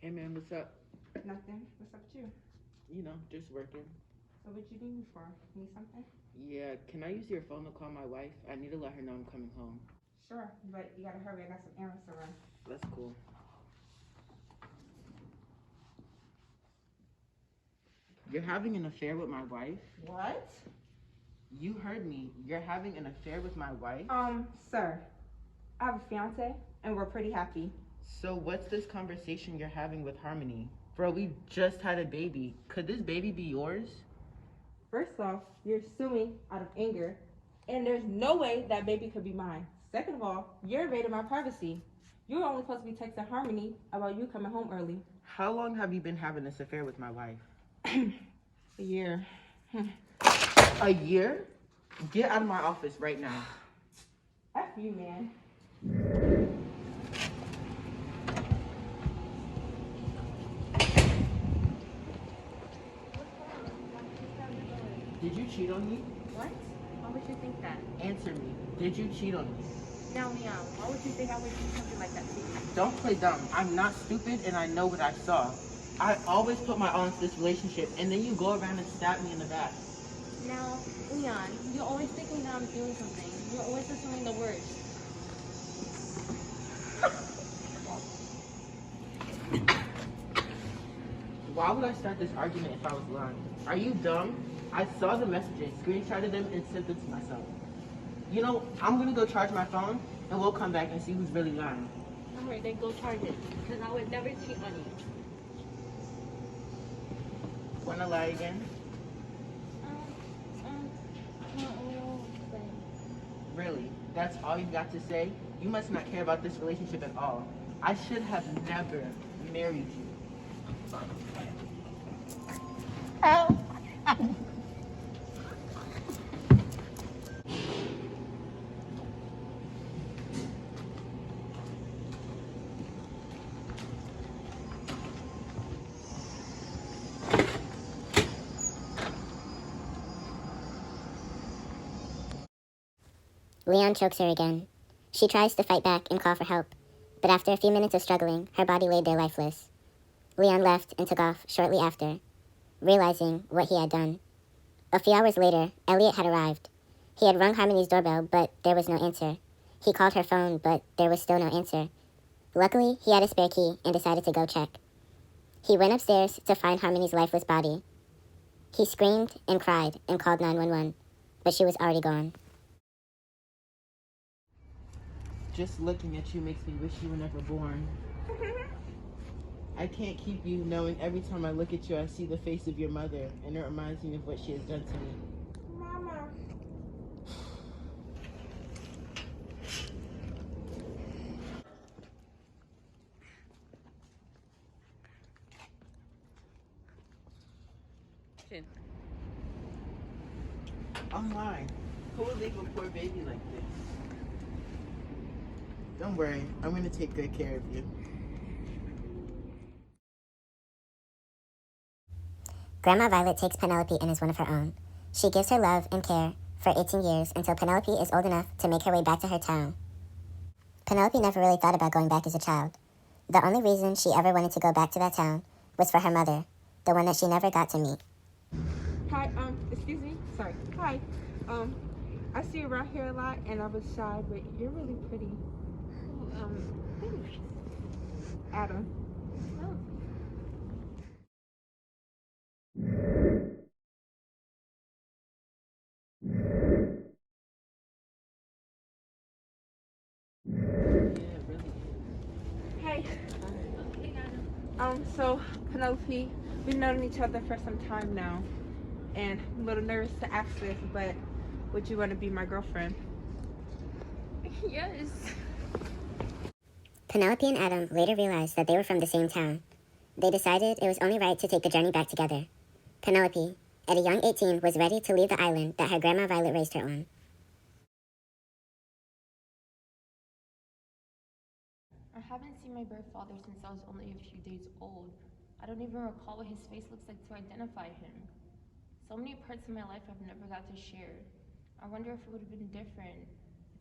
Hey man, what's up? Nothing. What's up with you? Just working. So what you need me for? Need something? Yeah, can I use your phone to call my wife? I need to let her know I'm coming home. Sure, but you gotta hurry. I got some errands to run. That's cool. You're having an affair with my wife? What? You heard me. You're having an affair with my wife? Sir, I have a fiance, and we're pretty happy. So what's this conversation you're having with Harmony? Bro, we just had a baby. Could this baby be yours? First off, you're assuming out of anger, and there's no way that baby could be mine. Second of all, you're invading my privacy. You're only supposed to be texting Harmony about you coming home early. How long have you been having this affair with my wife? A year. A year? Get out of my office right now. F you, man. Did you cheat on me? What? Why would you think that? Answer me. Did you cheat on me? Now, Meow, why would you think I would do something like that to you? Don't play dumb. I'm not stupid and I know what I saw. I always put my all into this relationship and then you go around and stab me in the back. Now, Leon, you're always thinking that I'm doing something. You're always assuming the worst. Why would I start this argument if I was lying? Are you dumb? I saw the messages, screenshotted them, and sent them to myself. I'm gonna go charge my phone and we'll come back and see who's really lying. Alright, then go charge it. Because I would never cheat on you. Wanna lie again? Really? That's all you got to say? You must not care about this relationship at all. I should have never married you. Leon chokes her again. She tries to fight back and call for help, but after a few minutes of struggling, her body laid there lifeless. Leon left and took off shortly after, realizing what he had done. A few hours later, Elliot had arrived. He had rung Harmony's doorbell, but there was no answer. He called her phone, but there was still no answer. Luckily, he had a spare key and decided to go check. He went upstairs to find Harmony's lifeless body. He screamed and cried and called 911, but she was already gone. Just looking at you makes me wish you were never born. I can't keep you knowing every time I look at you I see the face of your mother and it reminds me of what she has done to me. Mama. I'm lying. Who would leave a poor baby like this? Don't worry, I'm gonna take good care of you. Grandma Violet takes Penelope in as one of her own. She gives her love and care for 18 years until Penelope is old enough to make her way back to her town. Penelope never really thought about going back as a child. The only reason she ever wanted to go back to that town was for her mother, the one that she never got to meet. Hi, excuse me. Sorry. Hi. I see you around here a lot, and I was shy, but you're really pretty. Thanks. Adam. Oh. Yeah, it really is. Hey. Okay, Adam. So Penelope, we've known each other for some time now, and I'm a little nervous to ask this, but would you want to be my girlfriend? Yes. Penelope and Adam later realized that they were from the same town. They decided it was only right to take the journey back together. Penelope, at a young 18, was ready to leave the island that her grandma Violet raised her on. I haven't seen my birth father since I was only a few days old. I don't even recall what his face looks like to identify him. So many parts of my life I've never got to share. I wonder if it would have been different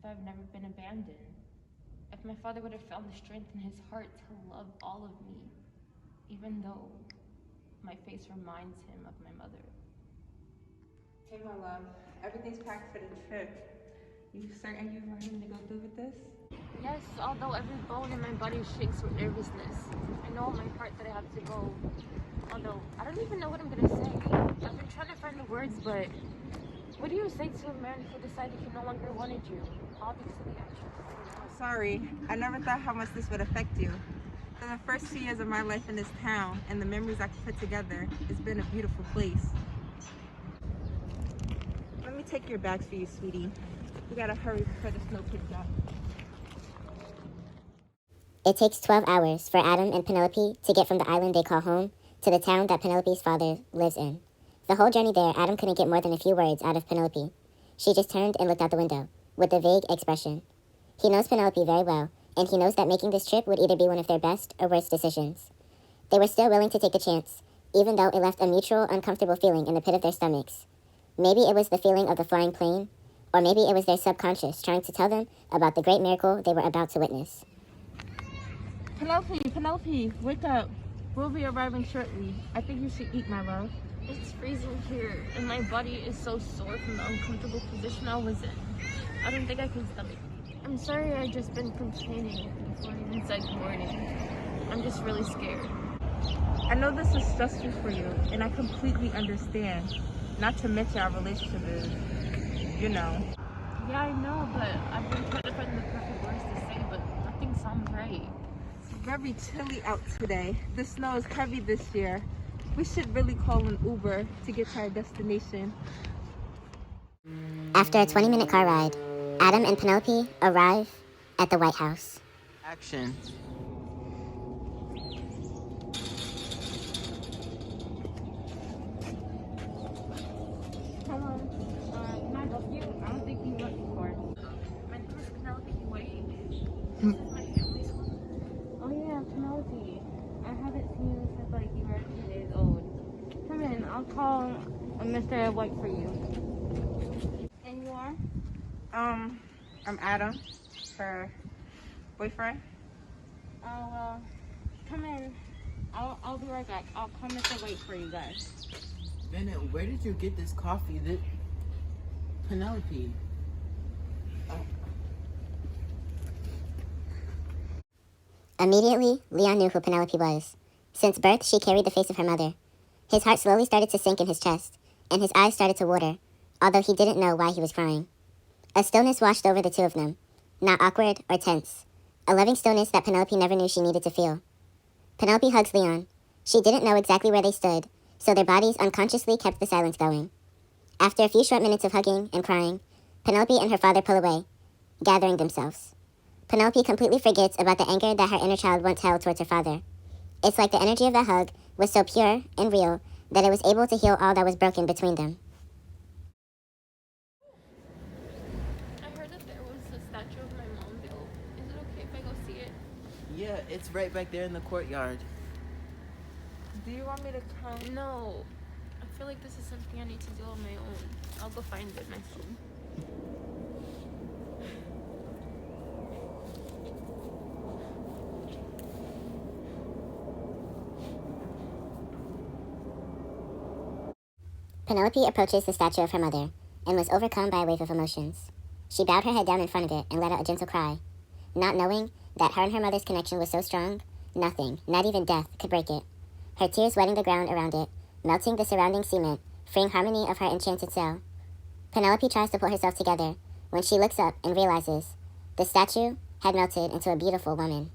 if I've never been abandoned. If my father would have found the strength in his heart to love all of me. even though my face reminds him of my mother. Hey, my love. Everything's packed for the trip. You certain you want him to go through with this? Yes, although every bone in my body shakes with nervousness. I know in my heart that I have to go. Although, I don't even know what I'm gonna say. I've been trying to find the words, but what do you say to a man who decided he no longer wanted you? Obviously, I should. Sorry, I never thought how much this would affect you. For the first 2 years of my life in this town and the memories I put together, it's been a beautiful place. Let me take your bags for you, sweetie. We gotta hurry before the snow picks up. It takes 12 hours for Adam and Penelope to get from the island they call home to the town that Penelope's father lives in. The whole journey there, Adam couldn't get more than a few words out of Penelope. She just turned and looked out the window, with a vague expression. He knows Penelope very well, and he knows that making this trip would either be one of their best or worst decisions. They were still willing to take the chance, even though it left a mutual uncomfortable feeling in the pit of their stomachs. Maybe it was the feeling of the flying plane, or maybe it was their subconscious trying to tell them about the great miracle they were about to witness. Penelope, wake up. We'll be arriving shortly. I think you should eat, my love. It's freezing here, and my body is so sore from the uncomfortable position I was in. I don't think I can stomach it. I'm sorry I've just been complaining before I even said good morning. I'm just really scared. I know this is stressful for you, and I completely understand. Not to mention our relationship is, you know. Yeah, I know, but I've been trying to find the perfect words to say, but nothing sounds right. It's very chilly out today. The snow is heavy this year. We should really call an Uber to get to our destination. After a 20-minute car ride, Adam and Penelope arrive at the White House. Action. Hello. Can I help you? I don't think you met before. My name is Penelope Wade. This is my family's home. Oh yeah, Penelope. I haven't seen you since like you were 2 days old. Come in, I'll call Mr. White for you. And you are? I'm Adam, her boyfriend. Oh well, come in. I'll be right back. I'll call Mr. White for you guys. Bennett, where did you get this coffee? Penelope. Immediately, Leon knew who Penelope was. Since birth, she carried the face of her mother. His heart slowly started to sink in his chest, and his eyes started to water, although he didn't know why he was crying. A stillness washed over the two of them, not awkward or tense. A loving stillness that Penelope never knew she needed to feel. Penelope hugs Leon. She didn't know exactly where they stood, so their bodies unconsciously kept the silence going. After a few short minutes of hugging and crying, Penelope and her father pull away, gathering themselves. Penelope completely forgets about the anger that her inner child once held towards her father. It's like the energy of that hug was so pure and real that it was able to heal all that was broken between them. I heard that there was a statue of my mom built. Is it okay if I go see it? Yeah, it's right back there in the courtyard. Do you want me to come? No. I feel like this is something I need to do on my own. I'll go find it myself. Penelope approaches the statue of her mother and was overcome by a wave of emotions. She bowed her head down in front of it and let out a gentle cry, not knowing that her and her mother's connection was so strong, nothing, not even death, could break it. Her tears wetting the ground around it, melting the surrounding cement, freeing harmony of her enchanted cell. Penelope tries to pull herself together when she looks up and realizes the statue had melted into a beautiful woman.